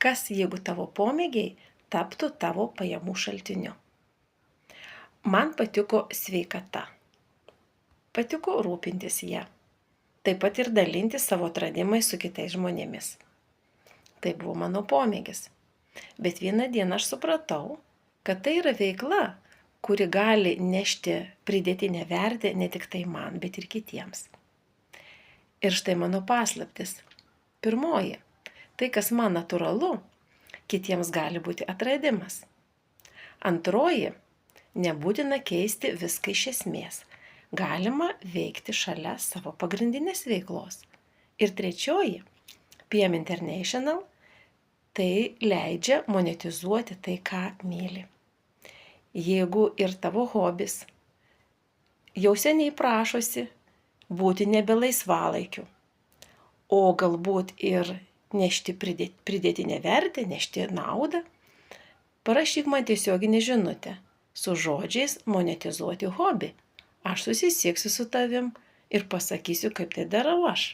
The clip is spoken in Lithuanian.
Kas jeigu tavo pomėgiai taptų tavo pajamų šaltiniu? Man patiko sveikata. Patiko rūpintis ją. Taip pat ir dalintis savo atradimais su kitais žmonėmis. Tai buvo mano pomėgis. Bet vieną dieną aš supratau, kad tai yra veikla, kuri gali nešti pridėtinę vertę ne tik tai man, bet ir kitiems. Ir štai mano paslaptis. Pirmoji. Tai, kas man natūralu, kitiems gali būti atradimas. Antroji. Nebūtina keisti viską iš esmės. Galima veikti šalia savo pagrindinės veiklos. Ir trečioji. PM International. Tai leidžia monetizuoti tai, ką myli. Jeigu ir tavo hobis jau seniai prašosi būti nebe laisvalaikiu, o galbūt ir nešti pridėtinę vertę, nešti naudą, parašyk man tiesioginę žinutę su žodžiais monetizuoti hobį. Aš susisieksiu su tavim ir pasakysiu, kaip tai darau aš.